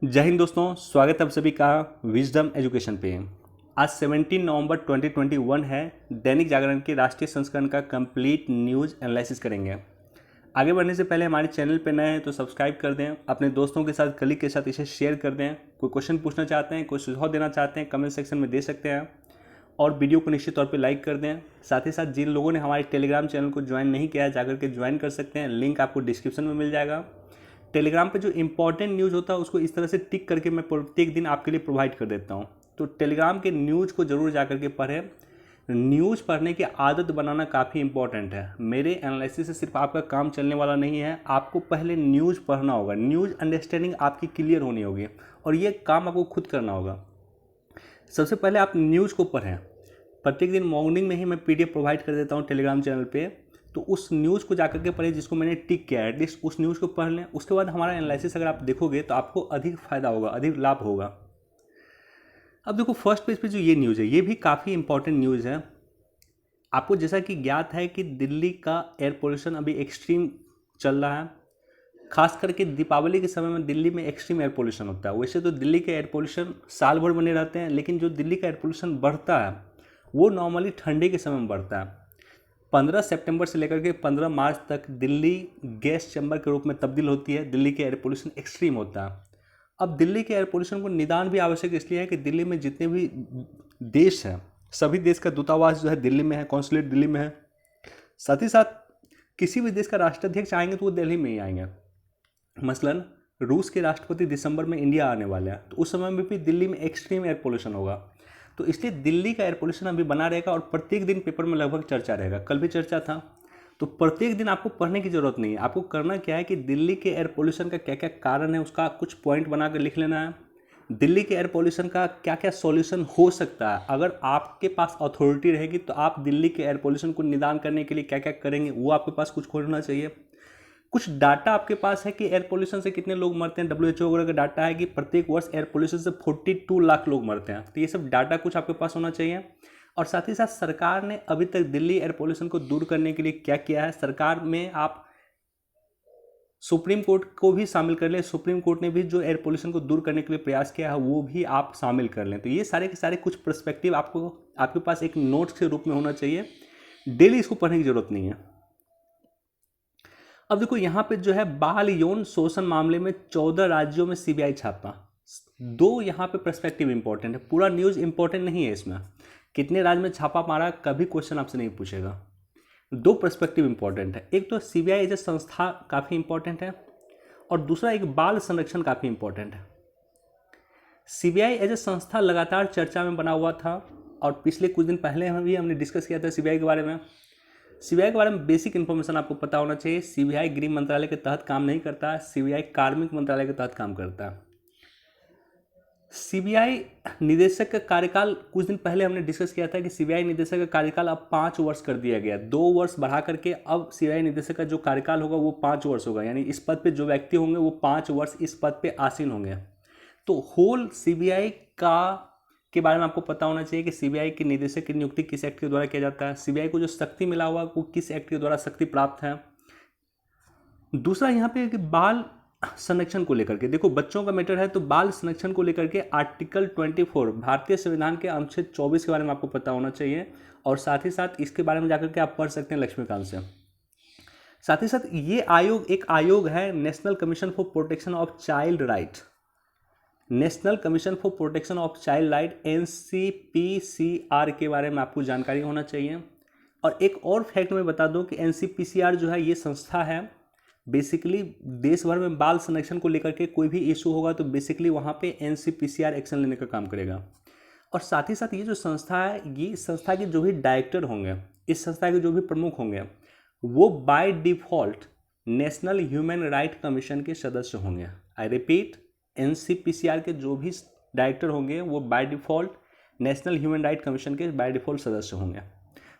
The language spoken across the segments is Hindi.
जय हिंद दोस्तों, स्वागत है आप सभी का विजडम एजुकेशन पे। आज 17 नवंबर 2021 है। दैनिक जागरण के राष्ट्रीय संस्करण का कंप्लीट न्यूज़ एनालिसिस करेंगे। आगे बढ़ने से पहले हमारे चैनल पे नए हैं तो सब्सक्राइब कर दें, अपने दोस्तों के साथ, कलीग के साथ इसे शेयर कर दें। कोई क्वेश्चन पूछना चाहते हैं, कोई सुझाव देना चाहते हैं, कमेंट सेक्शन में दे सकते हैं और वीडियो को निश्चित तौर पे लाइक कर दें। साथ ही साथ जिन लोगों ने हमारे टेलीग्राम चैनल को ज्वाइन नहीं किया है, जाकर के ज्वाइन कर सकते हैं। लिंक आपको डिस्क्रिप्शन में मिल जाएगा। टेलीग्राम पे जो इंपॉर्टेंट न्यूज़ होता है उसको इस तरह से टिक करके मैं प्रत्येक दिन आपके लिए प्रोवाइड कर देता हूँ। तो टेलीग्राम के न्यूज़ को ज़रूर जा करके पढ़ें। न्यूज़ पढ़ने की आदत बनाना काफ़ी इंपॉर्टेंट है। मेरे एनालिसिस से सिर्फ आपका काम चलने वाला नहीं है, आपको पहले न्यूज़ पढ़ना होगा, न्यूज़ अंडरस्टैंडिंग आपकी क्लियर होनी होगी और ये काम आपको खुद करना होगा। सबसे पहले आप न्यूज़ को पढ़ें। प्रत्येक दिन मॉर्निंग में ही मैं पीडीएफ प्रोवाइड कर देता हूँ टेलीग्राम चैनल पे, तो उस न्यूज़ को जाकर के पढ़ें जिसको मैंने टिक किया है। एटलीस्ट उस न्यूज़ को पढ़ लें। उसके बाद हमारा एनालिसिस अगर आप देखोगे तो आपको अधिक फायदा होगा, अधिक लाभ होगा। अब देखो, फर्स्ट पेज पे जो ये न्यूज़ है ये भी काफ़ी इंपॉर्टेंट न्यूज़ है। आपको जैसा कि ज्ञात है कि दिल्ली का एयर पोल्यूशन अभी एक्सट्रीम चल रहा है। खास करके दीपावली के समय में दिल्ली में एक्सट्रीम एयर पोल्यूशन होता है। वैसे तो दिल्ली के एयर पोल्यूशन साल भर बने रहते हैं, लेकिन जो दिल्ली का एयर पोल्यूशन बढ़ता है वो नॉर्मली ठंडी के समय में बढ़ता है। 15 सितंबर से लेकर के 15 मार्च तक दिल्ली गैस चैम्बर के रूप में तब्दील होती है। दिल्ली के एयर पोल्यूशन एक्सट्रीम होता है। अब दिल्ली के एयर पोल्यूशन को निदान भी आवश्यक इसलिए है कि दिल्ली में जितने भी देश हैं, सभी देश का दूतावास जो है दिल्ली में है, कॉन्सुलेट दिल्ली में है। साथ ही साथ किसी भी देश का राष्ट्राध्यक्ष आएंगे तो वो दिल्ली में ही आएंगे। मसलन रूस के राष्ट्रपति दिसंबर में इंडिया आने वाले हैं, तो उस समय में भी दिल्ली में एक्सट्रीम एयर पोल्यूशन होगा। तो इसलिए दिल्ली का एयर पोल्यूशन अभी बना रहेगा और प्रत्येक दिन पेपर में लगभग चर्चा रहेगा। कल भी चर्चा था। तो प्रत्येक दिन आपको पढ़ने की ज़रूरत नहीं है। आपको करना क्या है कि दिल्ली के एयर पोल्यूशन का क्या क्या कारण है उसका कुछ पॉइंट बना कर लिख लेना है। दिल्ली के एयर पोल्यूशन का क्या क्या सॉल्यूशन हो सकता है। अगर आपके पास अथॉरिटी रहेगी तो आप दिल्ली के एयर पोल्यूशन को निदान करने के लिए क्या क्या करेंगे वो आपके पास कुछ होना चाहिए। कुछ डाटा आपके पास है कि एयर पोल्यूशन से कितने लोग मरते हैं। डब्ल्यूएचओ वगैरह का डाटा है कि प्रत्येक वर्ष एयर पोल्यूशन से 42 लाख लोग मरते हैं। तो ये सब डाटा कुछ आपके पास होना चाहिए। और साथ ही साथ सरकार ने अभी तक दिल्ली एयर पोल्यूशन को दूर करने के लिए क्या किया है। सरकार में आप सुप्रीम कोर्ट को भी शामिल कर लें। सुप्रीम कोर्ट ने भी जो एयर पोल्यूशन को दूर करने के लिए प्रयास किया है वो भी आप शामिल कर लें। तो ये सारे के सारे कुछ पर्सपेक्टिव आपको आपके पास एक नोट्स के रूप में होना चाहिए। डेली इसको पढ़ने की जरूरत नहीं है। अब देखो, यहाँ पे जो है बाल यौन शोषण मामले में 14 राज्यों में सीबीआई छापा। दो यहाँ पे पर्सपेक्टिव इंपॉर्टेंट है। पूरा न्यूज़ इंपॉर्टेंट नहीं है। इसमें कितने राज्य में छापा मारा कभी क्वेश्चन आपसे नहीं पूछेगा। दो पर्सपेक्टिव इंपॉर्टेंट है। एक तो सीबीआई एज ए संस्था काफ़ी इंपॉर्टेंट है और दूसरा एक बाल संरक्षण काफ़ी इंपॉर्टेंट है। सीबीआई एज ए संस्था लगातार चर्चा में बना हुआ था और पिछले कुछ दिन पहले भी हमने डिस्कस किया था सीबीआई के बारे में। सीबीआई के बारे में बेसिक इन्फॉर्मेशन आपको पता होना चाहिए। सीबीआई गृह मंत्रालय के तहत काम नहीं करता है। सीबीआई कार्मिक मंत्रालय के तहत काम करता है। सीबीआई निदेशक का कार्यकाल कुछ दिन पहले हमने डिस्कस किया था कि सीबीआई निदेशक का कार्यकाल अब 5 वर्ष कर दिया गया। 2 वर्ष बढ़ा करके अब सीबीआई निदेशक का जो कार्यकाल होगा वो 5 वर्ष होगा। यानी इस पद पे जो व्यक्ति होंगे वो 5 वर्ष इस पद पे आसीन होंगे। तो होल सीबीआई का के बारे में आपको पता होना चाहिए कि सीबीआई के निदेशक की नियुक्ति किस एक्ट के द्वारा किया जाता है। सीबीआई को जो शक्ति मिला हुआ वो किस एक्ट के द्वारा शक्ति प्राप्त है। दूसरा यहाँ पे कि बाल संरक्षण को लेकर के देखो, बच्चों का मैटर है तो बाल संरक्षण को लेकर के आर्टिकल 24 भारतीय संविधान के अनुच्छेद 24 के बारे में आपको पता होना चाहिए। और साथ ही साथ इसके बारे में जाकर के आप पढ़ सकते हैं लक्ष्मीकांत से। साथ ही साथ ये आयोग एक आयोग है, national commission for protection of child right. National commission for protection of child right NCPCR के बारे में आपको जानकारी होना चाहिए। और एक और फैक्ट मैं बता दूं कि एनसीपीसीआर जो है ये संस्था है, बेसिकली देश भर में बाल संरक्षण को लेकर के कोई भी इशू होगा तो बेसिकली वहाँ पे एनसीपीसीआर एक्शन लेने का काम करेगा। और साथ ही साथ ये जो संस्था है, ये संस्था के जो भी डायरेक्टर होंगे, इस संस्था के जो भी प्रमुख होंगे वो by default national human right commission के सदस्य होंगे। आई रिपीट, एनसीपीसीआर के जो भी डायरेक्टर होंगे वो by default national human right commission के बाय डिफॉल्ट सदस्य होंगे।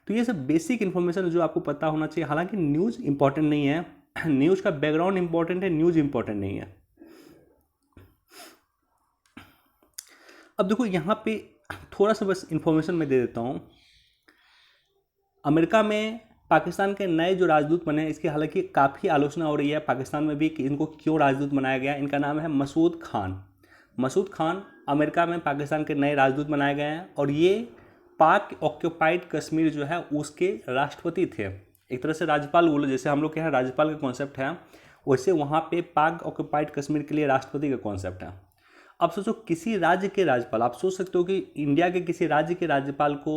तो ये सब बेसिक इन्फॉर्मेशन जो आपको पता होना चाहिए। हालांकि न्यूज़ इंपॉर्टेंट नहीं है, न्यूज़ का बैकग्राउंड इंपॉर्टेंट है, न्यूज़ इंपॉर्टेंट नहीं है। अब देखो, यहाँ पे थोड़ा सा बस इंफॉर्मेशन मैं दे देता हूँ। अमेरिका में पाकिस्तान के नए जो राजदूत बने हैं, इसकी हालांकि काफ़ी आलोचना हो रही है पाकिस्तान में भी कि इनको क्यों राजदूत बनाया गया। इनका नाम है मसूद खान। मसूद खान अमेरिका में पाकिस्तान के नए राजदूत बनाए गए हैं और ये पाक ऑक्यूपाइड कश्मीर जो है उसके राष्ट्रपति थे। एक तरह से राज्यपाल बोलो, जैसे हम लोग के यहाँ राज्यपाल का कॉन्सेप्ट है, वैसे वहाँ पे पाक ऑक्यूपाइड कश्मीर के लिए राष्ट्रपति का कॉन्सेप्ट है। अब सोचो किसी राज्य के राज्यपाल, आप सोच सकते हो कि इंडिया के किसी राज्य के राज्यपाल को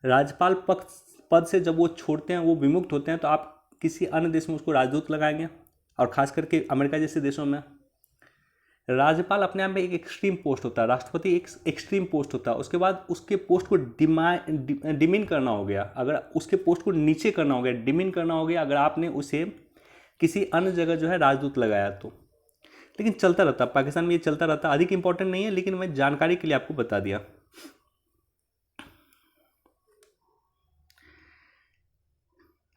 राज्यपाल पद से जब वो छोड़ते हैं, वो विमुक्त होते हैं, तो आप किसी अन्य देश में उसको राजदूत लगाएंगे, और खास करके अमेरिका जैसे देशों में राज्यपाल अपने आप में एक एक्सट्रीम पोस्ट होता है, राष्ट्रपति एक एक्सट्रीम पोस्ट होता है। उसके बाद उसके पोस्ट को डिमिन करना हो गया, अगर उसके पोस्ट को नीचे करना हो गया, डिमिन करना हो गया अगर आपने उसे किसी अन्य जगह जो है राजदूत लगाया तो। लेकिन चलता रहता, पाकिस्तान में ये चलता रहता, अधिक इंपॉर्टेंट नहीं है, लेकिन मैं जानकारी के लिए आपको बता दिया।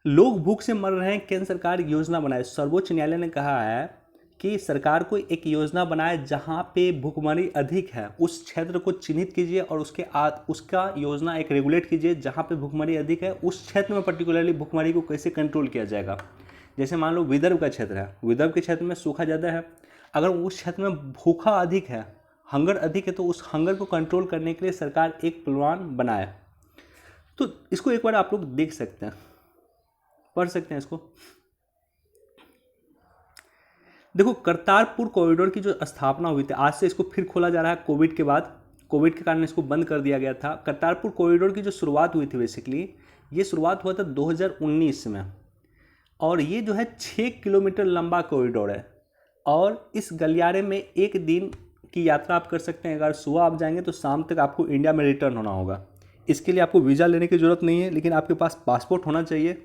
लोग भूख से मर रहे हैं, केंद्र सरकार योजना बनाए। सर्वोच्च न्यायालय ने कहा है कि सरकार को एक योजना बनाए जहां पे भूखमरी अधिक है, उस क्षेत्र को चिन्हित कीजिए और उसका योजना एक रेगुलेट कीजिए जहां पे भूखमरी अधिक है, उस क्षेत्र में पर्टिकुलरली भूखमरी को कैसे कंट्रोल किया जाएगा। जैसे मान लो विदर्भ का क्षेत्र है, विदर्भ के क्षेत्र में सूखा ज़्यादा है, अगर उस क्षेत्र में भूखा अधिक है, हंगर अधिक है, तो उस हंगर को कंट्रोल करने के लिए सरकार एक प्लान बनाए। तो इसको एक बार आप लोग देख सकते हैं, पढ़ सकते हैं इसको। देखो करतारपुर कॉरिडोर की जो स्थापना हुई थी, आज से इसको फिर खोला जा रहा है कोविड के बाद, कोविड के कारण इसको बंद कर दिया गया था। करतारपुर कॉरिडोर की जो शुरुआत हुई थी, बेसिकली ये शुरुआत हुआ था 2019 में, और ये जो है 6 किलोमीटर लंबा कॉरिडोर है, और इस गलियारे में एक दिन की यात्रा आप कर सकते हैं। अगर सुबह आप जाएंगे तो शाम तक आपको इंडिया में रिटर्न होना होगा। इसके लिए आपको वीज़ा लेने की ज़रूरत नहीं है, लेकिन आपके पास पासपोर्ट होना चाहिए।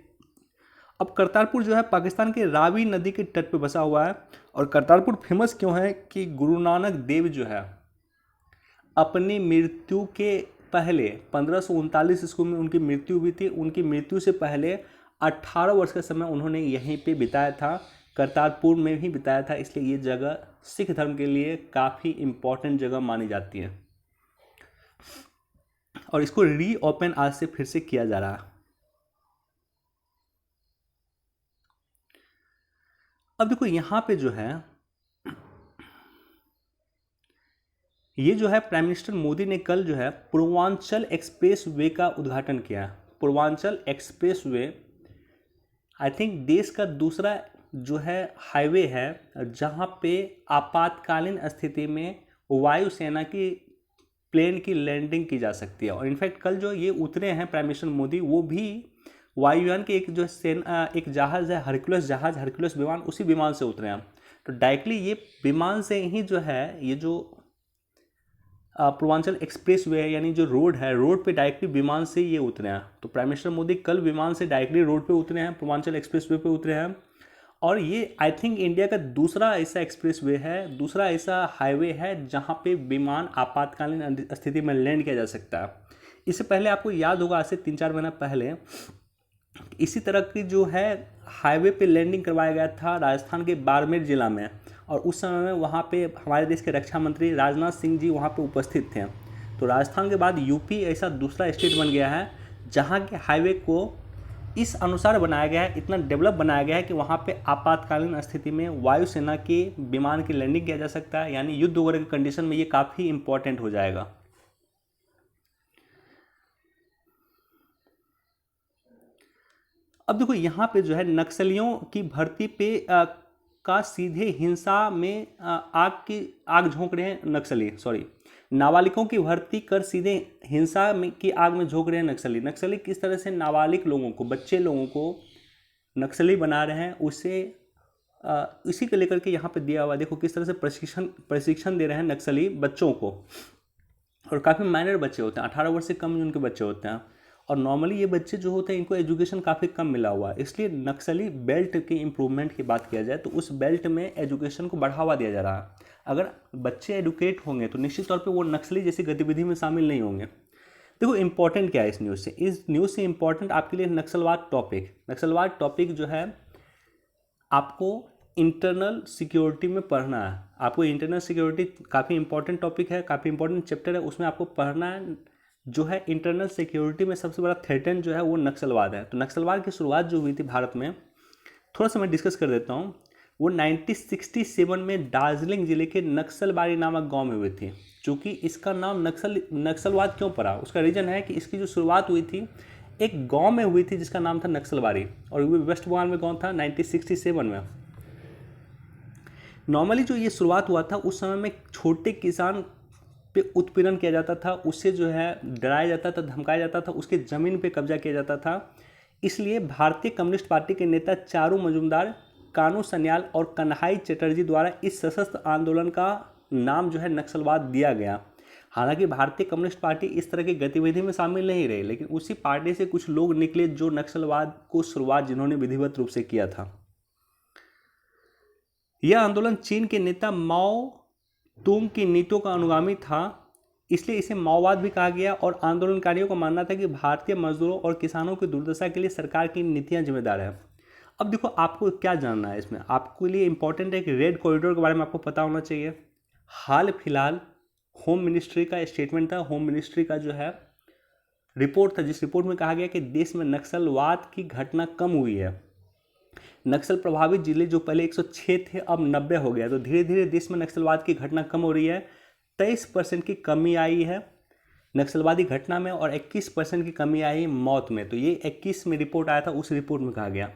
अब करतारपुर जो है पाकिस्तान के रावी नदी के तट पे बसा हुआ है, और करतारपुर फेमस क्यों है कि गुरु नानक देव जो है अपनी मृत्यु के पहले 1539 ईस्वी में उनकी मृत्यु हुई थी, उनकी मृत्यु से पहले 18 वर्ष का समय उन्होंने यहीं पे बिताया था, करतारपुर में ही बिताया था। इसलिए ये जगह सिख धर्म के लिए काफ़ी इम्पोर्टेंट जगह मानी जाती है, और इसको रीओपन आज से फिर से किया जा रहा है। अब देखो यहाँ पे जो है, ये जो है प्राइम मिनिस्टर मोदी ने कल जो है पूर्वांचल एक्सप्रेस वे का उद्घाटन किया। Purvanchal express way I think देश का दूसरा जो है हाईवे है जहाँ पे आपातकालीन स्थिति में वायुसेना की प्लेन की लैंडिंग की जा सकती है। और इनफैक्ट कल जो ये उतरे हैं प्राइम मिनिस्टर मोदी, वो भी वायुयान के एक जो एक जहाज़ है, हरक्यूलिस विमान, उसी विमान से उतरे हैं। तो डायरेक्टली ये विमान से ही जो है, ये जो पूर्वांचल एक्सप्रेस वे है, यानी जो रोड है, रोड पे डायरेक्टली विमान से ये उतरे हैं। तो प्राइम मिनिस्टर मोदी कल विमान से डायरेक्टली रोड पे उतरे हैं, पूर्वांचल एक्सप्रेस वे पे उतरे हैं। और ये आई थिंक इंडिया का दूसरा ऐसा एक्सप्रेस वे है, दूसरा ऐसा हाईवे है जहाँ पे विमान आपातकालीन स्थिति में लैंड किया जा सकता है। इससे पहले आपको याद होगा, आज से 3-4 महीना पहले इसी तरह की जो है हाईवे पे लैंडिंग करवाया गया था राजस्थान के बाड़मेर जिला में, और उस समय में वहाँ पे हमारे देश के रक्षा मंत्री राजनाथ सिंह जी वहाँ पे उपस्थित थे। तो राजस्थान के बाद यूपी ऐसा दूसरा स्टेट बन गया है जहाँ के हाईवे को इस अनुसार बनाया गया है, इतना डेवलप बनाया गया है कि वहाँ पे आपातकालीन स्थिति में वायुसेना के विमान की लैंडिंग किया जा सकता है। यानी युद्ध वगैरह की कंडीशन में ये काफ़ी इंपॉर्टेंट हो जाएगा। अब देखो यहाँ पे जो है नक्सलियों की भर्ती पे का सीधे हिंसा में आग झोंक रहे हैं नक्सली, नाबालिगों की भर्ती कर सीधे हिंसा में की आग में झोंक रहे हैं नक्सली किस तरह से नाबालिग लोगों को, बच्चे लोगों को नक्सली बना रहे हैं, उसे इसी को लेकर के यहाँ पे दिया हुआ। देखो किस तरह से प्रशिक्षण दे रहे हैं नक्सली बच्चों को, और काफ़ी माइनर बच्चे होते हैं, 18 वर्ष से कम उनके बच्चे होते हैं। और नॉर्मली ये बच्चे जो होते हैं इनको एजुकेशन काफ़ी कम मिला हुआ है, इसलिए नक्सली बेल्ट की इम्प्रूवमेंट की बात किया जाए तो उस बेल्ट में एजुकेशन को बढ़ावा दिया जा रहा है। अगर बच्चे एडुकेट होंगे तो निश्चित तौर पे वो नक्सली जैसी गतिविधि में शामिल नहीं होंगे। देखो इंपॉर्टेंट क्या है इस न्यूज़ से, इस न्यूज़ से इंपॉर्टेंट आपके लिए नक्सलवाद टॉपिक जो है आपको इंटरनल सिक्योरिटी में पढ़ना है। आपको इंटरनल सिक्योरिटी काफ़ी इंपॉर्टेंट टॉपिक है, काफ़ी इंपॉर्टेंट चैप्टर है, उसमें आपको पढ़ना है। जो है इंटरनल सिक्योरिटी में सबसे बड़ा थ्रेटन जो है वो नक्सलवाद है। तो नक्सलवाद की शुरुआत जो हुई थी भारत में, थोड़ा सा मैं डिस्कस कर देता हूँ। वो 1967 में दार्जिलिंग जिले के नक्सलबाड़ी नामक गांव में हुई थी। चूँकि इसका नाम नक्सलवाद क्यों पड़ा, उसका रीज़न है कि इसकी जो शुरुआत हुई थी एक गांव में हुई थी जिसका नाम था नक्सलबाड़ी, और वो वेस्ट बंगाल में गांव था 1967 में। नॉर्मली जो ये शुरुआत हुआ था उस समय में छोटे किसान पे उत्पीड़न किया जाता था, उससे जो है डराया जाता था, धमकाया जाता था, उसके ज़मीन पे कब्जा किया जाता था। इसलिए भारतीय कम्युनिस्ट पार्टी के नेता चारू मजूमदार, कानू सन्याल और कन्हाई चटर्जी द्वारा इस सशस्त्र आंदोलन का नाम जो है नक्सलवाद दिया गया। हालांकि भारतीय कम्युनिस्ट पार्टी इस तरह की गतिविधि में शामिल नहीं रही, लेकिन उसी पार्टी से कुछ लोग निकले जो नक्सलवाद को शुरुआत जिन्होंने विधिवत रूप से किया था। यह आंदोलन चीन के नेता माओ तुंग की नीतियों का अनुगामी था, इसलिए इसे माओवाद भी कहा गया। और आंदोलनकारियों का मानना था कि भारतीय मजदूरों और किसानों की दुर्दशा के लिए सरकार की नीतियां जिम्मेदार है। अब देखो आपको क्या जानना है इसमें, आपके लिए इंपॉर्टेंट है कि रेड कॉरिडोर के बारे में आपको पता होना चाहिए। हाल फिलहाल होम मिनिस्ट्री का स्टेटमेंट था, होम मिनिस्ट्री का जो है रिपोर्ट था, जिस रिपोर्ट में कहा गया कि देश में नक्सलवाद की घटना कम हुई है। नक्सल प्रभावित जिले जो पहले 106 थे अब 90 हो गया, तो धीरे धीरे देश में नक्सलवाद की घटना कम हो रही है। 23% की कमी आई है नक्सलवादी घटना में और 21% की कमी आई है मौत में। तो ये 21 में रिपोर्ट आया था, उस रिपोर्ट में कहा गया।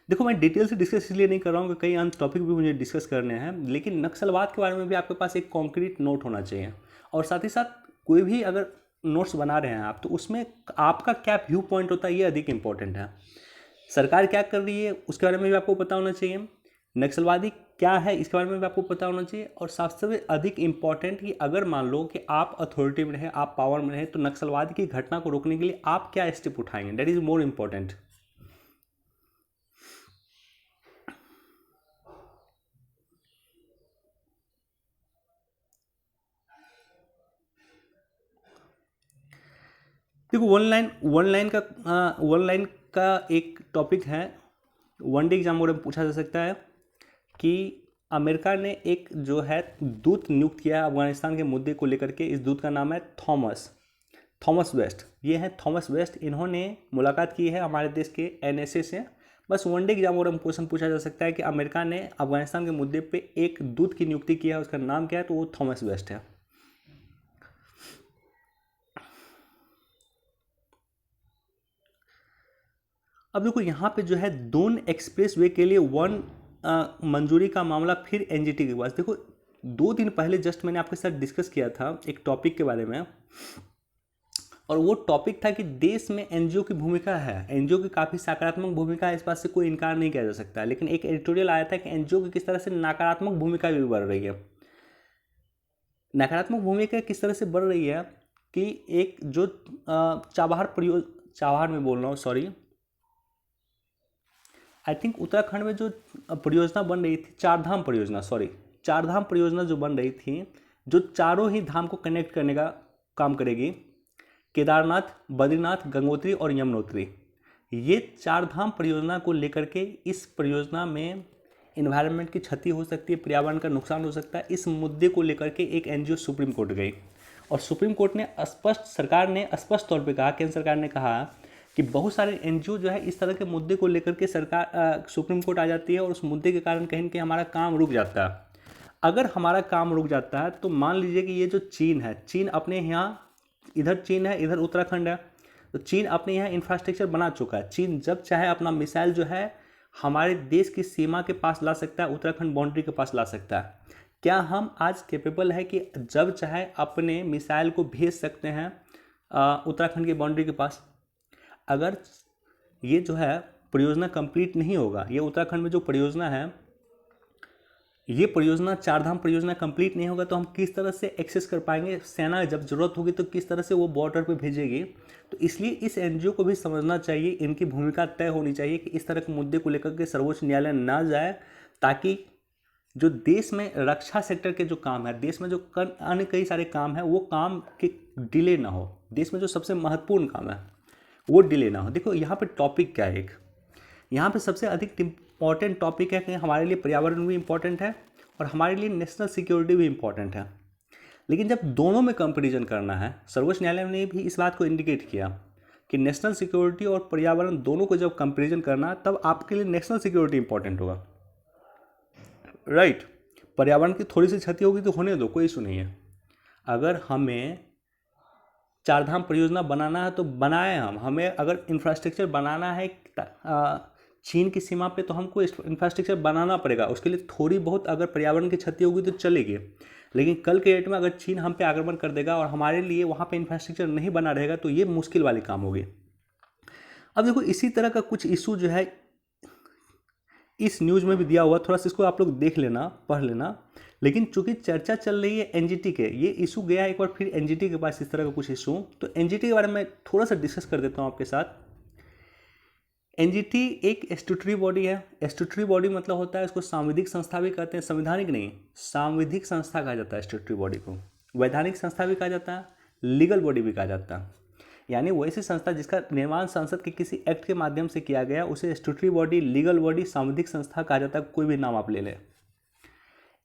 देखो मैं डिटेल से डिस्कस इसलिए नहीं कर रहा हूँ कि कई अन्य टॉपिक भी मुझे डिस्कस करने हैं, लेकिन नक्सलवाद के बारे में भी आपके पास एक कॉन्क्रीट नोट होना चाहिए। और साथ ही साथ कोई भी अगर नोट्स बना रहे हैं आप, तो उसमें आपका क्या व्यू पॉइंट होता है ये अधिक इंपॉर्टेंट है। सरकार क्या कर रही है उसके बारे में भी आपको पता होना चाहिए, नक्सलवादी क्या है इसके बारे में भी आपको पता होना चाहिए। और सबसे अधिक इम्पॉर्टेंट कि अगर मान लो कि आप अथॉरिटी में रहे, आप पावर में रहे, तो नक्सलवादी की घटना को रोकने के लिए आप क्या स्टेप उठाएंगे, दैट इज मोर इम्पॉर्टेंट। देखो वन लाइन का एक टॉपिक है, वनडे एग्जाम में पूछा जा सकता है कि अमेरिका ने एक जो है दूत नियुक्त किया है अफगानिस्तान के मुद्दे को लेकर के। इस दूत का नाम है थॉमस वेस्ट। ये है थॉमस वेस्ट, इन्होंने मुलाकात की है हमारे देश के एनएसए से। बस वनडे एग्जाम में क्वेश्चन पूछा जा सकता है कि अमेरिका ने अफगानिस्तान के मुद्दे पे एक दूत की नियुक्ति किया है, उसका नाम क्या है, तो वो थॉमस वेस्ट है। अब देखो यहाँ पे जो है दून एक्सप्रेस वे के लिए मंजूरी का मामला फिर एनजीटी के पास। देखो 2 दिन पहले जस्ट मैंने आपके साथ डिस्कस किया था एक टॉपिक के बारे में, और वो टॉपिक था कि देश में एनजीओ की भूमिका है, एनजीओ की काफ़ी सकारात्मक भूमिका है, इस बात से कोई इनकार नहीं किया जा सकता। लेकिन एक एडिटोरियल आया था कि एनजीओ की किस तरह से नकारात्मक भूमिका भी बढ़ रही है। नकारात्मक भूमिका किस तरह से बढ़ रही है कि एक जो चाबहार में बोल रहा हूँ, सॉरी, आई थिंक उत्तराखंड में जो परियोजना बन रही थी, चारधाम परियोजना जो बन रही थी, जो चारों ही धाम को कनेक्ट करने का काम करेगी, केदारनाथ, बद्रीनाथ, गंगोत्री और यमुनोत्री। ये 4 धाम परियोजना को लेकर के इस परियोजना में इन्वायरमेंट की क्षति हो सकती है, पर्यावरण का नुकसान हो सकता है, इस मुद्दे को लेकर के एक एनजीओ सुप्रीम कोर्ट गई। और सुप्रीम कोर्ट ने सरकार ने स्पष्ट तौर पे कहा, केंद्र सरकार ने कहा कि बहुत सारे एनजीओ जो है इस तरह के मुद्दे को लेकर के सुप्रीम कोर्ट आ जाती है, और उस मुद्दे के कारण कहीं न कहीं हमारा काम रुक जाता है। अगर हमारा काम रुक जाता है तो मान लीजिए कि ये जो चीन है, चीन अपने यहाँ, इधर चीन है, इधर उत्तराखंड है, तो चीन अपने यहाँ इंफ्रास्ट्रक्चर बना चुका है। चीन जब चाहे अपना मिसाइल जो है हमारे देश की सीमा के पास ला सकता है, उत्तराखंड बाउंड्री के पास ला सकता है। क्या हम आज कैपेबल है कि जब चाहे अपने मिसाइल को भेज सकते हैं उत्तराखंड की बाउंड्री के पास? अगर ये जो है परियोजना कंप्लीट नहीं होगा, ये उत्तराखंड में जो परियोजना है, ये परियोजना चारधाम परियोजना कंप्लीट नहीं होगा, तो हम किस तरह से एक्सेस कर पाएंगे? सेना जब जरूरत होगी तो किस तरह से वो बॉर्डर पे भेजेगी? तो इसलिए इस एनजीओ को भी समझना चाहिए, इनकी भूमिका तय होनी चाहिए कि इस तरह के मुद्दे को लेकर के सर्वोच्च न्यायालय ना जाए, ताकि जो देश में रक्षा सेक्टर के जो काम है, देश में जो अन्य कई सारे काम है, वो काम के डिले ना हो। देश में जो सबसे महत्वपूर्ण काम है वो डिले ना हो। देखो यहाँ पे टॉपिक क्या है, एक यहाँ पे सबसे अधिक इम्पॉर्टेंट टॉपिक है कि हमारे लिए पर्यावरण भी इम्पॉर्टेंट है और हमारे लिए नेशनल सिक्योरिटी भी इम्पॉर्टेंट है। लेकिन जब दोनों में कंपैरिजन करना है, सर्वोच्च न्यायालय ने भी इस बात को इंडिकेट किया कि नेशनल सिक्योरिटी और पर्यावरण दोनों को जब कंपैरिजन करना, तब आपके लिए नेशनल सिक्योरिटी इंपॉर्टेंट होगा। राइट। पर्यावरण की थोड़ी सी क्षति होगी तो होने दो, कोई इशू नहीं है। अगर हमें चारधाम परियोजना बनाना है तो बनाए हम, हमें अगर इंफ्रास्ट्रक्चर बनाना है चीन की सीमा पे तो हमको इंफ्रास्ट्रक्चर बनाना पड़ेगा, उसके लिए थोड़ी बहुत अगर पर्यावरण की क्षति होगी तो चलेगी। लेकिन कल के डेट में अगर चीन हम पे आक्रमण कर देगा और हमारे लिए वहाँ पे इंफ्रास्ट्रक्चर नहीं बना रहेगा तो ये मुश्किल वाली काम होगी। अब देखो इसी तरह का कुछ इशू जो है इस न्यूज़ में भी दिया हुआ, थोड़ा सा इसको आप लोग देख लेना, पढ़ लेना। लेकिन चूंकि चर्चा चल रही है एनजीटी के, ये इशू गया है एक बार फिर एनजीटी के पास इस तरह का कुछ इशू, तो एनजीटी के बारे में थोड़ा सा डिस्कस कर देता हूँ आपके साथ। एनजीटी एक स्टैट्यूटरी बॉडी है। स्टैट्यूटरी बॉडी मतलब होता है, इसको सांविधिक संस्था भी कहते हैं, संवैधानिक नहीं, सांविधिक संस्था कहा जाता है स्टैट्यूटरी बॉडी को। वैधानिक संस्था भी कहा जाता है, लीगल बॉडी भी कहा जाता है। यानी वैसी संस्था जिसका निर्माण संसद के किसी एक्ट के माध्यम से किया गया उसे स्टैट्यूटरी बॉडी, लीगल बॉडी, सांविधिक संस्था कहा जाता है, कोई भी नाम आप ले लें।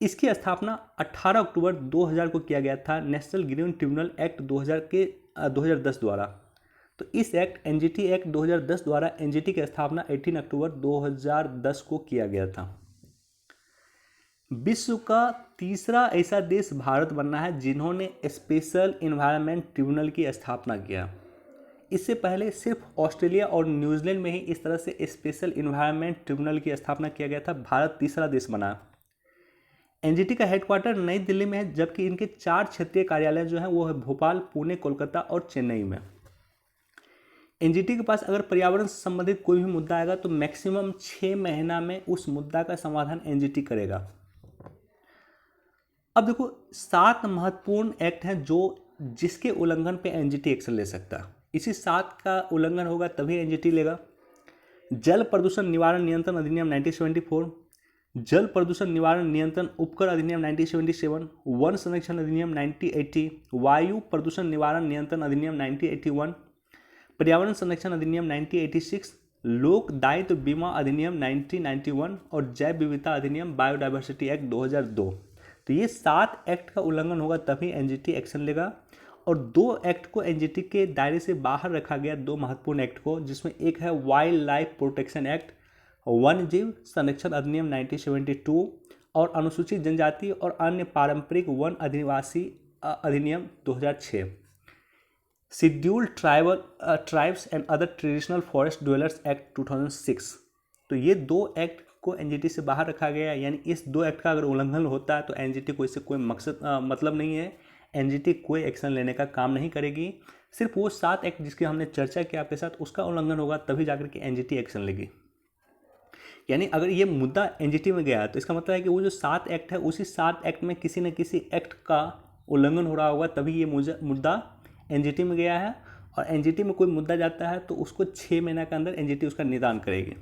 इसकी स्थापना 18 अक्टूबर 2000 को किया गया था नेशनल ग्रीन ट्रिब्यूनल एक्ट 2010 द्वारा। तो इस एक्ट एनजीटी एक्ट 2010 द्वारा एनजीटी की स्थापना 18 अक्टूबर 2010 को किया गया था। विश्व का तीसरा ऐसा देश भारत बनना है जिन्होंने स्पेशल इन्वायरमेंट ट्रिब्यूनल की स्थापना किया। इससे पहले सिर्फ ऑस्ट्रेलिया और न्यूजीलैंड में ही इस तरह से स्पेशल इन्वायरमेंट ट्रिब्यूनल की स्थापना किया गया था। भारत तीसरा देश बना। एनजीटी का हेडक्वार्टर नई दिल्ली में है, जबकि इनके 4 क्षेत्रीय कार्यालय जो हैं वो है भोपाल, पुणे, कोलकाता और चेन्नई में। एनजीटी के पास अगर पर्यावरण से संबंधित कोई भी मुद्दा आएगा तो मैक्सिमम 6 महीना में उस मुद्दा का समाधान एनजीटी करेगा। अब देखो 7 महत्वपूर्ण एक्ट हैं जिसके उल्लंघन पे एनजीटी एक्शन ले सकता है। इसी 7 का उल्लंघन होगा तभी एनजीटी लेगा। जल प्रदूषण निवारण नियंत्रण अधिनियम 1974, जल प्रदूषण निवारण नियंत्रण उपकर अधिनियम 1977, वन संरक्षण अधिनियम 1980, वायु प्रदूषण निवारण नियंत्रण अधिनियम 1981, पर्यावरण संरक्षण अधिनियम 1986, लोक दायित्व बीमा अधिनियम 1991 और जैव विविधता अधिनियम बायोडायवर्सिटी एक्ट 2002। तो ये 7 एक्ट का उल्लंघन होगा तभी एनजीटी एक्शन लेगा। और 2 एक्ट को एनजीटी के दायरे से बाहर रखा गया, 2 महत्वपूर्ण एक्ट को, जिसमें एक है वाइल्ड लाइफ प्रोटेक्शन एक्ट, वन्य जीव संरक्षण अधिनियम 1972 और अनुसूचित जनजाति और अन्य पारंपरिक वन अधिवासी अधिनियम 2006, scheduled tribes and other traditional forest dwellers act 2006। तो ये 2 एक्ट को एनजीटी से बाहर रखा गया है। यानी इस 2 एक्ट का अगर उल्लंघन होता है तो एनजीटी को इससे कोई मतलब नहीं है, एनजीटी कोई एक्शन लेने का काम नहीं करेगी। सिर्फ वो 7 एक्ट जिसकी हमने चर्चा किया आपके साथ उसका उल्लंघन होगा तभी जाकर के एनजीटी एक्शन लेगी। यानी अगर ये मुद्दा एनजीटी में गया है तो इसका मतलब है कि वो जो 7 एक्ट है उसी 7 एक्ट में किसी न किसी एक्ट का उल्लंघन हो रहा होगा तभी ये मुद्दा एनजीटी में गया है। और एनजीटी में कोई मुद्दा जाता है तो उसको 6 महीने के अंदर एनजीटी उसका निदान करेगी।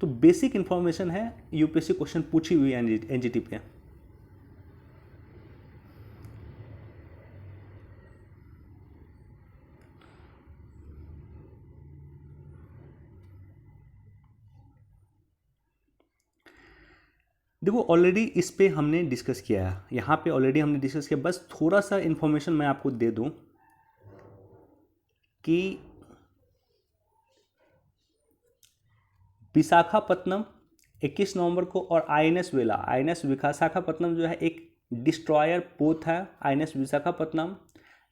तो बेसिक इन्फॉर्मेशन है, यूपीएससी क्वेश्चन पूछी हुई है एनजीटी पे। देखो ऑलरेडी इस पे हमने डिस्कस किया है, यहाँ पे ऑलरेडी हमने डिस्कस किया। बस थोड़ा सा इन्फॉर्मेशन मैं आपको दे दूं कि विशाखापत्तनम 21 नवंबर को और आईएनएस वेला, आईएनएस विशाखापत्तनम जो है एक डिस्ट्रॉयर पोत है आईएनएस विशाखापत्तनम,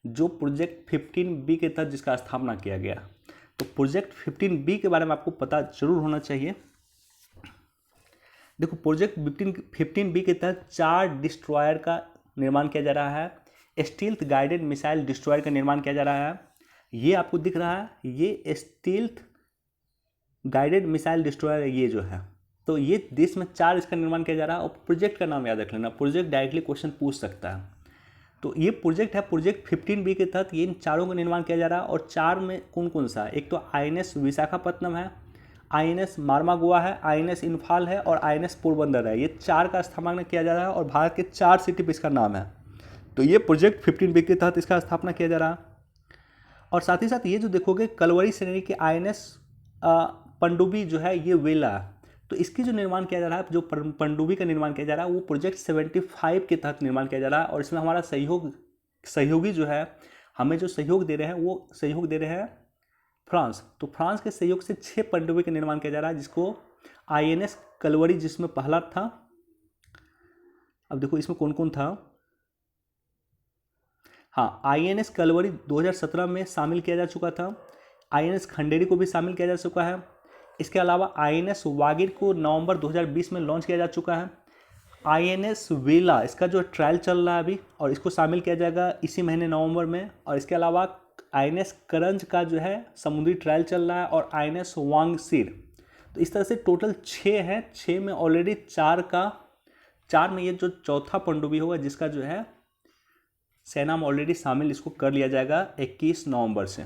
जो प्रोजेक्ट 15B के तहत जिसका स्थापना किया गया। तो प्रोजेक्ट 15B के बारे में आपको पता जरूर होना चाहिए। देखो प्रोजेक्ट 15B के तहत 4 डिस्ट्रॉयर का निर्माण किया जा रहा है। स्टील्थ गाइडेड मिसाइल डिस्ट्रॉयर का निर्माण किया जा रहा है। ये आपको दिख रहा है, ये स्टील्थ गाइडेड मिसाइल डिस्ट्रॉयर ये जो है, तो ये देश में 4 इसका निर्माण किया जा रहा है। और प्रोजेक्ट का नाम याद रख लेना, प्रोजेक्ट डायरेक्टली क्वेश्चन पूछ सकता है। तो ये प्रोजेक्ट है, प्रोजेक्ट 15B के तहत ये इन 4 का निर्माण किया जा रहा है। और 4 में कौन कौन सा है? एक तो आईएनएस विशाखापत्तनम है, आईएनएस मारमागुआ है, आईएनएस इम्फाल है और आईएनएस पोरबंदर है। ये 4 का स्थापना किया जा रहा है और भारत के 4 सिटी पे इसका नाम है। तो ये प्रोजेक्ट 15B के तहत इसका स्थापना किया जा रहा है। और साथ ही साथ ये जो देखोगे कलवरी श्रेणी के आईएनएस पनडुब्बी जो है ये वेला, तो इसकी जो निर्माण किया जा रहा है, जो पनडुब्बी का निर्माण किया जा रहा है वो प्रोजेक्ट 75 के तहत निर्माण किया जा रहा है। और इसमें हमारा सहयोगी जो है, हमें जो सहयोग दे रहे हैं वो सहयोग दे रहे हैं फ्रांस। तो फ्रांस के सहयोग से 6 पनडुब्बी का निर्माण किया जा रहा है, जिसको आईएनएस कलवरी जिसमें पहला था, अब देखो इसमें कौन कौन था। हाँ, INS कलवरी 2017 में शामिल किया जा चुका था। INS खंडेरी को भी शामिल किया जा चुका है। इसके अलावा INS वागिर को नवंबर 2020 में लॉन्च किया जा चुका है। INS वेला, इसका जो ट्रायल चल रहा है अभी, और इसको शामिल किया जाएगा इसी महीने नवंबर में। और इसके अलावा INS करंज का जो है समुद्री ट्रायल चल रहा है, और INS वांगसीर। तो इस तरह से टोटल 6 हैं। 6 में ऑलरेडी 4 में ये जो चौथा पनडुब्बी होगा जिसका जो है सेना में ऑलरेडी शामिल, इसको कर लिया जाएगा 21 नवंबर से।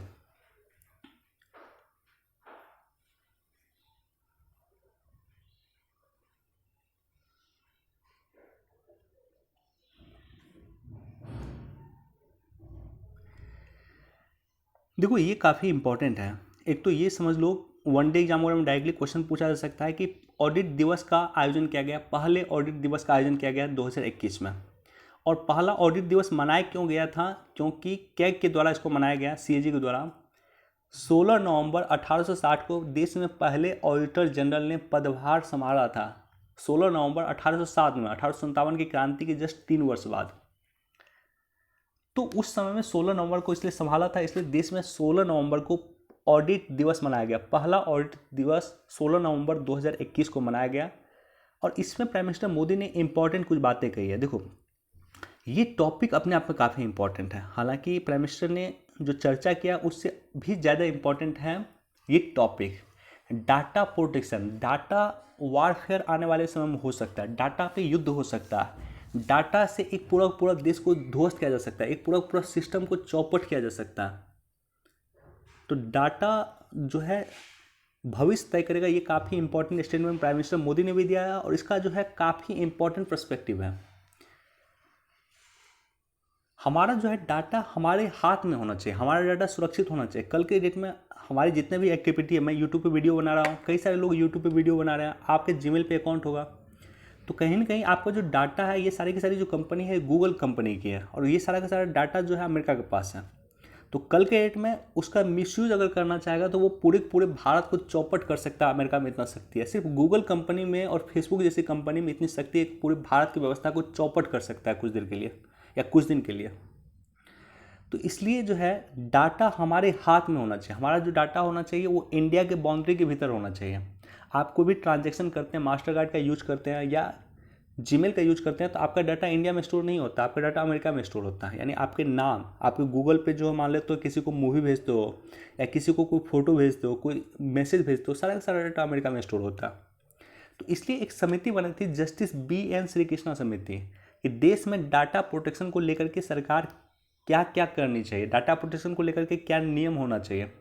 देखो ये काफ़ी इंपॉर्टेंट है। एक तो ये समझ लो, वनडे एग्जाम वगैरह में डायरेक्टली क्वेश्चन पूछा जा सकता है कि ऑडिट दिवस का आयोजन किया गया, पहले ऑडिट दिवस का आयोजन किया गया 2021 में। और पहला ऑडिट दिवस मनाया क्यों गया था? क्योंकि कैग के द्वारा इसको मनाया गया, CAG के द्वारा। 16 नवंबर 1860 को देश में पहले ऑडिटर जनरल ने पदभार संभाला था। 16 नवंबर 1807 में, 1857 की क्रांति के जस्ट 3 वर्ष बाद। तो उस समय में 16 नवंबर को इसलिए संभाला था, इसलिए देश में 16 नवंबर को ऑडिट दिवस मनाया गया। पहला ऑडिट दिवस 16 नवंबर 2021 को मनाया गया। और इसमें प्राइम मिनिस्टर मोदी ने इंपॉर्टेंट कुछ बातें कही है। देखो ये टॉपिक अपने आप में काफ़ी इंपॉर्टेंट है। हालांकि प्राइम मिनिस्टर ने जो चर्चा किया उससे भी ज़्यादा इंपॉर्टेंट है ये topic, data protection. Data warfare आने वाले समय में हो सकता है, डाटा पे युद्ध हो सकता है। डाटा से एक पूरा देश को ध्वस्त किया जा सकता है, एक पूरा सिस्टम को चौपट किया जा सकता है। तो डाटा जो है भविष्य तय करेगा। ये काफ़ी important statement prime minister Modi ने भी दिया है, और इसका जो है काफ़ी इंपॉर्टेंट पर्सपेक्टिव है। हमारा जो है डाटा हमारे हाथ में होना चाहिए, हमारा डाटा सुरक्षित होना चाहिए। कल के डेट में हमारी जितने भी एक्टिविटी है, मैं यूट्यूब पे वीडियो बना रहा हूँ, कई सारे लोग यूट्यूब पे वीडियो बना रहे हैं, आपके जीमेल पे अकाउंट होगा, तो कहीं ना कहीं आपका जो डाटा है, ये सारी की सारी जो कंपनी है गूगल कंपनी की है, और ये सारा का सारा डाटा जो है अमेरिका के पास है। तो कल के डेट में उसका मिसयूज अगर करना चाहेगा तो वो पूरे भारत को चौपट कर सकता है। अमेरिका में इतना शक्ति है, सिर्फ गूगल कंपनी में और फेसबुक जैसी कंपनी में इतनी शक्ति है कि पूरे भारत की व्यवस्था को चौपट कर सकता है कुछ देर के लिए या कुछ दिन के लिए। तो इसलिए जो है डाटा हमारे हाथ में होना चाहिए। हमारा जो डाटा होना चाहिए वो इंडिया के बाउंड्री के भीतर होना चाहिए। आप कोई भी ट्रांजैक्शन करते हैं, मास्टर कार्ड का यूज करते हैं या जीमेल का यूज करते हैं, तो आपका डाटा इंडिया में स्टोर नहीं होता, आपका डाटा अमेरिका में स्टोर होता है। यानी आपके नाम, आपके गूगल पे जो मान लेते हो किसी को मूवी भेजते हो या किसी को कोई फोटो भेजते हो, कोई मैसेज भेजते हो, सारा का सारा डाटा अमेरिका में स्टोर होता है। तो इसलिए एक समिति बनी थी, जस्टिस BN श्रीकृष्णा समिति, कि देश में डाटा प्रोटेक्शन को लेकर के सरकार क्या क्या करनी चाहिए, डाटा प्रोटेक्शन को लेकर के क्या नियम होना चाहिए।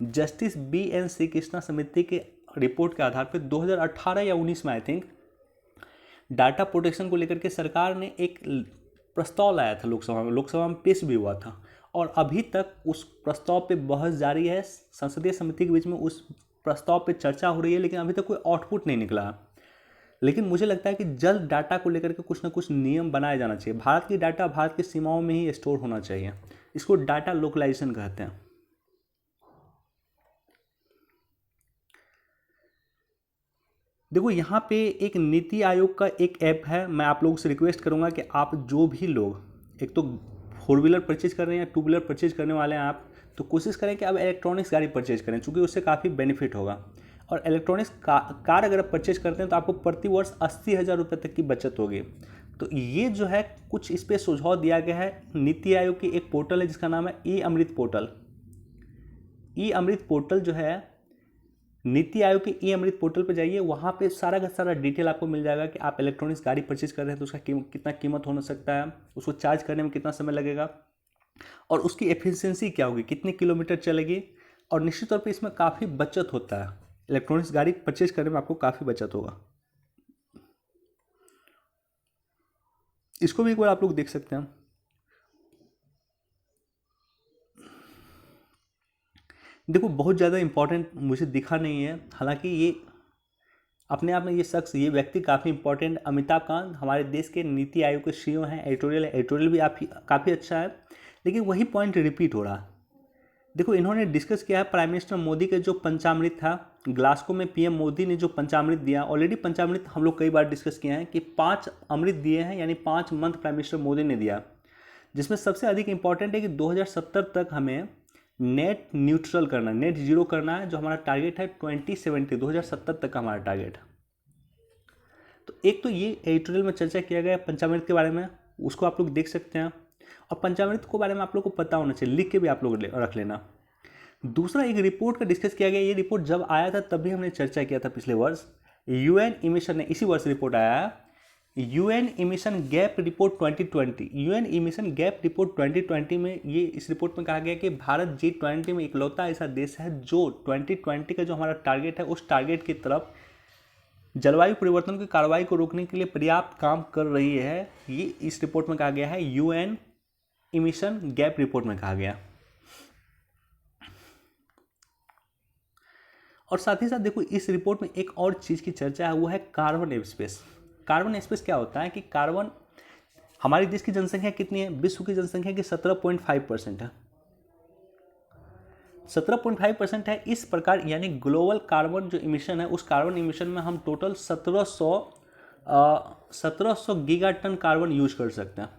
जस्टिस BN श्रीकृष्णा समिति के रिपोर्ट के आधार पर 2018 या 19 में आई थिंक डाटा प्रोटेक्शन को लेकर के सरकार ने एक प्रस्ताव लाया था लोकसभा में पेश भी हुआ था, और अभी तक उस प्रस्ताव पे बहस जारी है। संसदीय समिति के बीच में उस प्रस्ताव पे चर्चा हो रही है, लेकिन अभी तक कोई आउटपुट नहीं निकला। लेकिन मुझे लगता है कि जल्द डाटा को लेकर के कुछ ना कुछ नियम बनाया जाना चाहिए। भारत की डाटा भारत की सीमाओं में ही स्टोर होना चाहिए। इसको डाटा लोकलाइजेशन कहते हैं। देखो यहाँ पे एक नीति आयोग का एक ऐप है, मैं आप लोगों से रिक्वेस्ट करूँगा कि आप जो भी लोग एक तो 4 व्हीलर परचेज कर रहे हैं या 2 व्हीलर परचेज करने वाले हैं आप, तो कोशिश करें कि आप इलेक्ट्रॉनिक्स गाड़ी परचेज करें, चूँकि उससे काफ़ी बेनिफिट होगा। और इलेक्ट्रॉनिक्स कार अगर आप परचेज करते हैं तो आपको प्रति वर्ष 80,000 रुपये तक की बचत होगी। तो ये जो है कुछ इस पर सुझाव दिया गया है। नीति आयोग की एक पोर्टल है जिसका नाम है ई-अमृत पोर्टल। ई-अमृत पोर्टल जो है, नीति आयोग के ई-अमृत पोर्टल पर जाइए, वहाँ पे सारा का सारा डिटेल आपको मिल जाएगा कि आप इलेक्ट्रॉनिक्स गाड़ी परचेज कर रहे हैं तो उसका कितना कीमत हो सकता है, उसको चार्ज करने में कितना समय लगेगा, और उसकी एफिशिएंसी क्या होगी, कितने किलोमीटर चलेगी। और निश्चित तौर पे इसमें काफ़ी बचत होता है। इलेक्ट्रॉनिक्स गाड़ी परचेज करने में आपको काफ़ी बचत होगा। इसको भी एक बार आप लोग देख सकते हैं। देखो बहुत ज़्यादा इंपॉर्टेंट मुझे दिखा नहीं है, हालांकि ये अपने आप में ये शख्स, ये व्यक्ति काफ़ी इंपॉर्टेंट, अमिताभ कांत हमारे देश के नीति आयोग के CEO हैं। एडिटोरियल भी आप काफ़ी अच्छा है, लेकिन वही पॉइंट रिपीट हो रहा है। देखो इन्होंने डिस्कस किया है प्राइम मिनिस्टर मोदी के जो पंचामृत था, ग्लासगो में पीएम मोदी ने जो पंचामृत दिया, ऑलरेडी पंचामृत हम लोग कई बार डिस्कस किए हैं कि 5 अमृत दिए हैं, यानी 5 मंथ प्राइम मिनिस्टर मोदी ने दिया, जिसमें सबसे अधिक इंपॉर्टेंट है कि 2070 तक हमें नेट न्यूट्रल करना, नेट जीरो करना है, जो हमारा टारगेट है 2070 तक का हमारा टारगेट है। तो एक तो ये एडिटोरियल में चर्चा किया गया पंचामृत के बारे में, उसको आप लोग देख सकते हैं, और पंचामृत के बारे में आप लोग को पता होना चाहिए, लिख के भी आप लोग रख लेना। दूसरा एक रिपोर्ट का डिस्कस किया गया, ये रिपोर्ट जब आया था तब भी हमने चर्चा किया था पिछले वर्ष, यूएन इमिशन ने इसी वर्ष रिपोर्ट आया है, UN emission gap report 2020। UN emission gap report 2020 में ये इस रिपोर्ट में कहा गया कि भारत G20 में इकलौता ऐसा देश है जो 2020 का जो हमारा टारगेट है उस टारगेट की तरफ जलवायु परिवर्तन की कार्रवाई को रोकने के लिए पर्याप्त काम कर रही है। ये इस रिपोर्ट में कहा गया है, यूएन इमिशन गैप रिपोर्ट में कहा गया। और साथ ही साथ देखो इस रिपोर्ट में एक और चीज़ की चर्चा है, वो है कार्बन एयरस्पेस। कार्बन एयरस्पेस क्या होता है कि कार्बन, हमारे देश की जनसंख्या कितनी है, विश्व की जनसंख्या की 17.5% है, 17.5% है। इस प्रकार यानी ग्लोबल कार्बन जो इमिशन है, उस कार्बन इमिशन में हम total 1700 giga ton carbon use कर सकते हैं।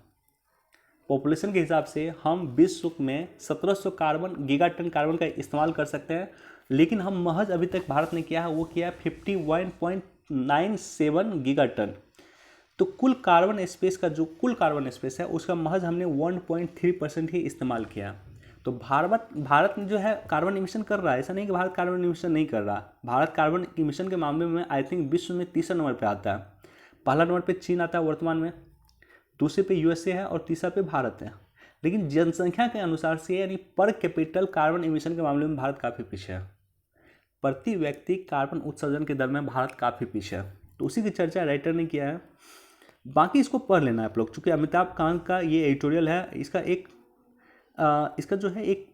पॉपुलेशन के हिसाब से हम विश्व में 1700 गीगा टन कार्बन का इस्तेमाल कर सकते हैं, लेकिन हम महज अभी तक भारत ने किया है वो किया है 51.97 गीगा टन। तो कुल कार्बन स्पेस का जो कुल कार्बन स्पेस है उसका महज हमने 1.3% ही इस्तेमाल किया। तो भारत जो है कार्बन इमिशन कर रहा है, ऐसा नहीं कि भारत कार्बन इमिशन नहीं कर रहा। भारत कार्बन इमिशन के मामले में आई थिंक विश्व में तीसरा नंबर पे आता है। पहला नंबर पे चीन आता है वर्तमान में, दूसरे पे यूएसए है और तीसरा पे भारत है। लेकिन जनसंख्या के अनुसार से यानी पर कैपिटल कार्बन इमिशन के मामले में भारत काफ़ी पीछे है। प्रति व्यक्ति कार्बन उत्सर्जन के दर में भारत काफ़ी पीछे है। तो उसी की चर्चा राइटर ने किया है। बाकी इसको पढ़ लेना है आप लोग, चूँकि अमिताभ कांत का ये एडिटोरियल है, इसका जो है एक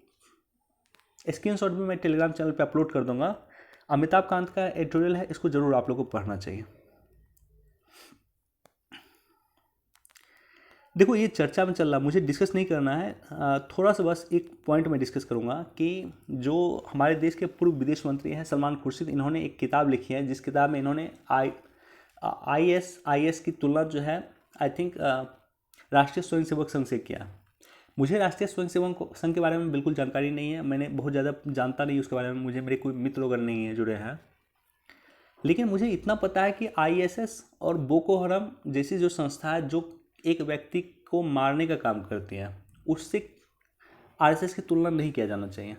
स्क्रीनशॉट भी मैं टेलीग्राम चैनल पे अपलोड कर दूंगा। अमिताभ कांत का एडिटोरियल है, इसको जरूर आप लोग को पढ़ना चाहिए। देखो ये चर्चा में चल रहा, मुझे डिस्कस नहीं करना है, थोड़ा सा बस एक पॉइंट में डिस्कस करूंगा कि जो हमारे देश के पूर्व विदेश मंत्री हैं सलमान खुर्शीद, इन्होंने एक किताब लिखी है जिस किताब में इन्होंने IS की तुलना जो है आई थिंक राष्ट्रीय स्वयंसेवक संघ से किया। मुझे राष्ट्रीय स्वयंसेवक संघ के बारे में बिल्कुल जानकारी नहीं है, मैंने बहुत ज़्यादा जानता नहीं उसके बारे में, मुझे मेरे कोई मित्र वगैरह नहीं है जुड़े हैं। लेकिन मुझे इतना पता है कि ISS और बोको हराम जैसी जो संस्था है जो एक व्यक्ति को मारने का काम करती है, उससे RSS की तुलना नहीं किया जाना चाहिए,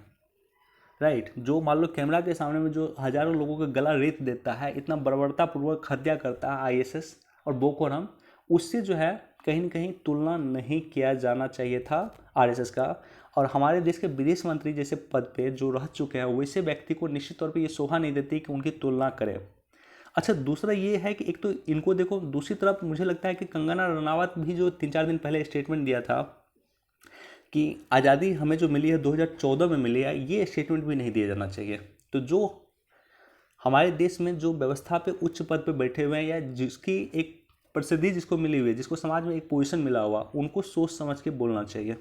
राइट। जो मान लो कैमरा के सामने में जो हज़ारों लोगों का गला रेत देता है, इतना बर्बरतापूर्वक हत्या करता है ISS और बोको हराम, उससे जो है कहीं ना कहीं तुलना नहीं किया जाना चाहिए था RSS का। और हमारे देश के विदेश मंत्री जैसे पद पे जो रह चुके हैं वैसे व्यक्ति को निश्चित तौर पे ये शोभा नहीं देती कि उनकी तुलना करें। अच्छा, दूसरा ये है कि एक तो इनको देखो, दूसरी तरफ मुझे लगता है कि कंगना रनावत भी जो 3-4 दिन पहले स्टेटमेंट दिया था कि आज़ादी हमें जो मिली है 2014 में मिली है, ये स्टेटमेंट भी नहीं दिया जाना चाहिए। तो जो हमारे देश में जो व्यवस्था पे उच्च पद पे बैठे हुए हैं या जिसकी एक प्रसिद्धि जिसको मिली हुई है, जिसको समाज में एक पोजीशन मिला हुआ, उनको सोच समझ के बोलना चाहिए।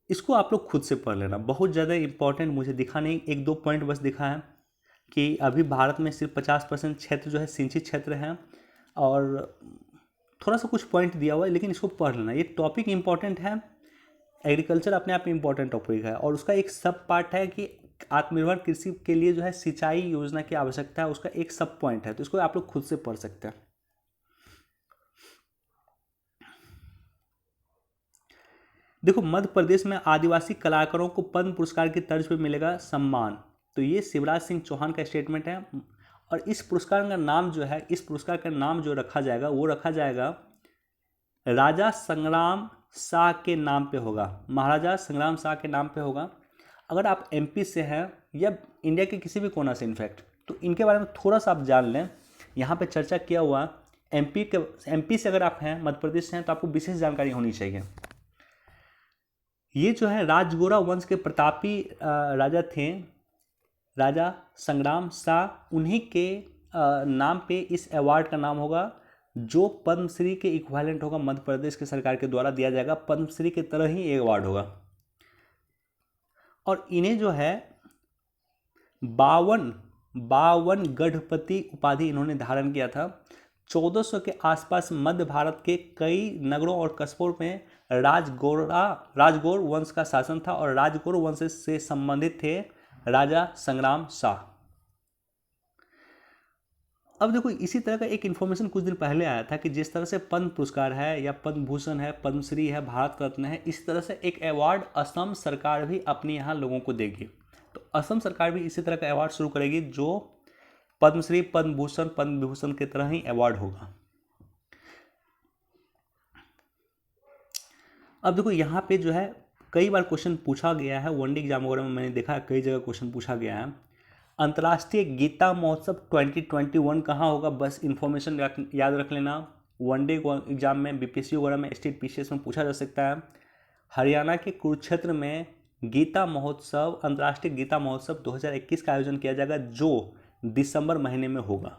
इसको आप लोग खुद से पढ़ लेना, बहुत ज़्यादा इंपॉर्टेंट मुझे दिखा नहीं, 1-2 पॉइंट बस दिखा है कि अभी भारत में सिर्फ 50% क्षेत्र जो है सिंचित क्षेत्र है, और थोड़ा सा कुछ पॉइंट दिया हुआ है, लेकिन इसको पढ़ लेना। ये टॉपिक इंपॉर्टेंट है, एग्रीकल्चर अपने आप में इंपॉर्टेंट टॉपिक है, और उसका एक सब पार्ट है कि आत्मनिर्भर कृषि के लिए जो है सिंचाई योजना की आवश्यकता है, उसका एक सब पॉइंट है। तो इसको आप लोग खुद से पढ़ सकते हैं। देखो मध्य प्रदेश में आदिवासी कलाकारों को पद्म पुरस्कार की तर्ज पे मिलेगा सम्मान। तो ये शिवराज सिंह चौहान का स्टेटमेंट है, और इस पुरस्कार का नाम जो है, इस पुरस्कार का नाम जो रखा जाएगा वो रखा जाएगा राजा संग्राम शाह के नाम पे होगा, महाराजा संग्राम शाह के नाम पे होगा। अगर आप MP से हैं या इंडिया के किसी भी कोना से इनफैक्ट, तो इनके बारे में थोड़ा सा आप जान लें। यहाँ पे चर्चा किया हुआ MP से अगर आप हैं, मध्य प्रदेश से हैं, तो आपको विशेष जानकारी होनी चाहिए। ये जो है राजगोरा वंश के प्रतापी राजा थे, राजा संग्राम शाह, उन्हीं के नाम पे इस अवार्ड का नाम होगा जो पद्मश्री के इक्विवेलेंट होगा मध्य प्रदेश की सरकार के द्वारा दिया जाएगा, पद्मश्री की तरह ही एक अवार्ड होगा। और इन्हें जो है 52 गढ़पति उपाधि इन्होंने धारण किया था। 1400 के आसपास मध्य भारत के कई नगरों और कस्बों में राजगौर वंश का शासन था और राजगौर वंश से संबंधित थे राजा संग्राम शाह। अब देखो, इसी तरह का एक इन्फॉर्मेशन कुछ दिन पहले आया था कि जिस तरह से पद्म पुरस्कार है या पद्म भूषण है, पद्मश्री है, भारत रत्न है, इस तरह से एक अवार्ड असम सरकार भी अपने यहाँ लोगों को देगी। तो असम सरकार भी इसी तरह का अवार्ड शुरू करेगी जो पद्मश्री, पद्म भूषण, पद्म विभूषण की तरह ही अवार्ड होगा। अब देखो, यहाँ पे जो है कई बार क्वेश्चन पूछा गया है, वनडे एग्जाम वगैरह में मैंने देखा कई जगह क्वेश्चन पूछा गया है। अंतर्राष्ट्रीय गीता महोत्सव 2021 कहाँ होगा, बस इन्फॉर्मेशन याद रख लेना। वनडे एग्जाम में, बीपीएससी वगैरह में, स्टेट पीसीएस में पूछा जा सकता है। हरियाणा के कुरुक्षेत्र में गीता महोत्सव, अंतर्राष्ट्रीय गीता महोत्सव 2021 का आयोजन किया जाएगा जो दिसंबर महीने में होगा।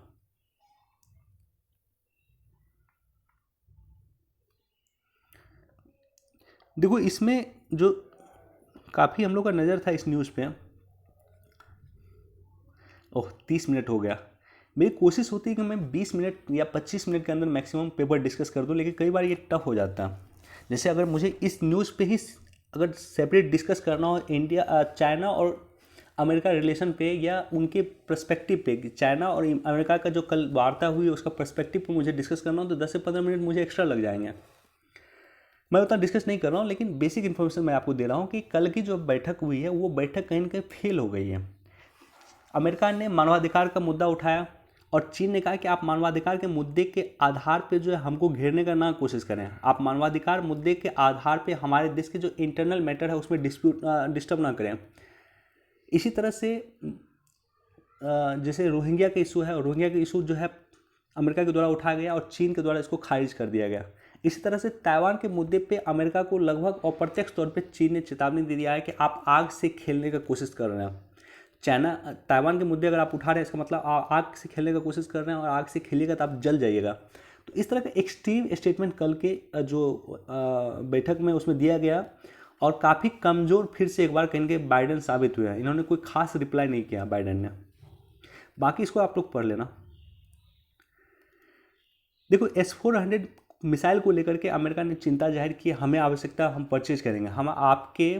देखो, इसमें जो काफ़ी हम लोग का नज़र था इस न्यूज़ पे, 30 मिनट हो गया। मेरी कोशिश होती है कि मैं 20 मिनट या 25 मिनट के अंदर मैक्सिमम पेपर डिस्कस कर दूं, लेकिन कई बार ये टफ हो जाता है। जैसे अगर मुझे इस न्यूज़ पे ही अगर सेपरेट डिस्कस करना हो, इंडिया चाइना और अमेरिका रिलेशन पे या उनके पर्सपेक्टिव पे, चाइना और अमेरिका का जो कल वार्ता हुई उसका पर्सपेक्टिव पे मुझे डिस्कस करना हो तो 10 से 15 मिनट मुझे एक्स्ट्रा लग जाएंगे। मैं उतना डिस्कस नहीं कर रहा हूँ, लेकिन बेसिक इन्फॉर्मेशन मैं आपको दे रहा हूँ कि कल की जो बैठक हुई है वो बैठक कहीं ना कहीं फेल हो गई है। अमेरिका ने मानवाधिकार का मुद्दा उठाया और चीन ने कहा कि आप मानवाधिकार के मुद्दे के आधार पे जो है हमको घेरने का ना कोशिश करें, आप मानवाधिकार मुद्दे के आधार पे हमारे देश के जो इंटरनल मैटर है उसमें डिस्टर्ब ना करें। इसी तरह से जैसे रोहिंग्या का इशू है, रोहिंग्या का इशू जो है अमेरिका के द्वारा उठाया गया और चीन के द्वारा इसको खारिज कर दिया गया। इसी तरह से ताइवान के मुद्दे पे अमेरिका को लगभग अप्रत्यक्ष तौर पे चीन ने चेतावनी दे दिया है कि आप आग से खेलने का कोशिश कर रहे हैं। चाइना ताइवान के मुद्दे अगर आप उठा रहे हैं इसका मतलब आप आग से खेलने का कोशिश कर रहे हैं और आग से खेलिएगा तो आप जल जाइएगा। तो इस तरह का एक्सट्रीम स्टेटमेंट कल के जो बैठक में उसमें दिया गया और काफ़ी कमज़ोर फिर से एक बार कहीं के बाइडेन साबित हुए हैं। इन्होंने कोई खास रिप्लाई नहीं किया बाइडेन ने। बाकी इसको आप लोग पढ़ लेना। देखो, S-400 मिसाइल को लेकर के अमेरिका ने चिंता जाहिर की, हमें आवश्यकता, हम परचेज करेंगे, हम आपके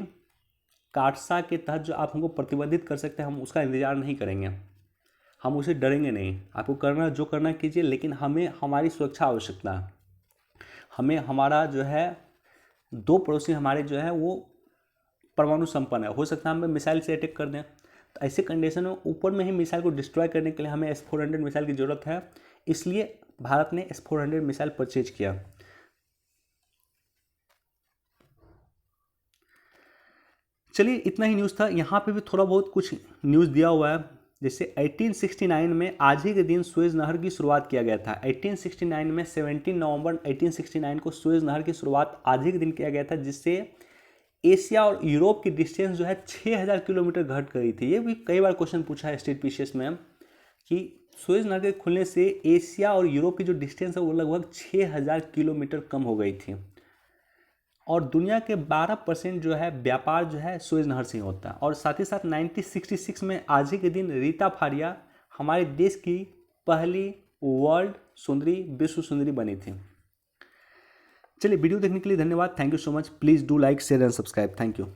कार्सा के तहत जो आप हमको प्रतिबंधित कर सकते हैं हम उसका इंतजार नहीं करेंगे, हम उसे डरेंगे नहीं। आपको करना जो करना कीजिए, लेकिन हमें हमारी सुरक्षा आवश्यकता है। हमें हमारा जो है 2 पड़ोसी हमारे जो है वो परमाणु संपन्न है, हो सकता है हमें मिसाइल से अटैक कर दें। तो ऐसे कंडीशन में ऊपर में ही मिसाइल को डिस्ट्रॉय करने के लिए हमें S-400 मिसाइल की ज़रूरत है, इसलिए भारत ने S-400 मिसाइल परचेज किया। चलिए, इतना ही न्यूज़ था। यहाँ पे भी थोड़ा बहुत कुछ न्यूज़ दिया हुआ है। जैसे 1869 में आज ही के दिन सुएज नहर की शुरुआत किया गया था। 1869 में 17 नवंबर 1869 को सुएज नहर की शुरुआत आज ही के दिन किया गया था, जिससे एशिया और यूरोप की डिस्टेंस जो है 6000 किलोमीटर घट गई थी। ये भी कई बार क्वेश्चन पूछा है स्टेट पीसीएस में कि सुएज नहर के खुलने से एशिया और यूरोप की जो डिस्टेंस है वो लगभग 6000 किलोमीटर कम हो गई थी। और दुनिया के 12% जो है व्यापार जो है सुएज नहर से ही होता है। और साथ ही साथ 1966 में आज ही के दिन रीता फारिया हमारे देश की पहली वर्ल्ड सुंदरी, विश्व सुंदरी बनी थी। चलिए, वीडियो देखने के लिए धन्यवाद। Thank you so much. Please do like, share and subscribe. Thank you.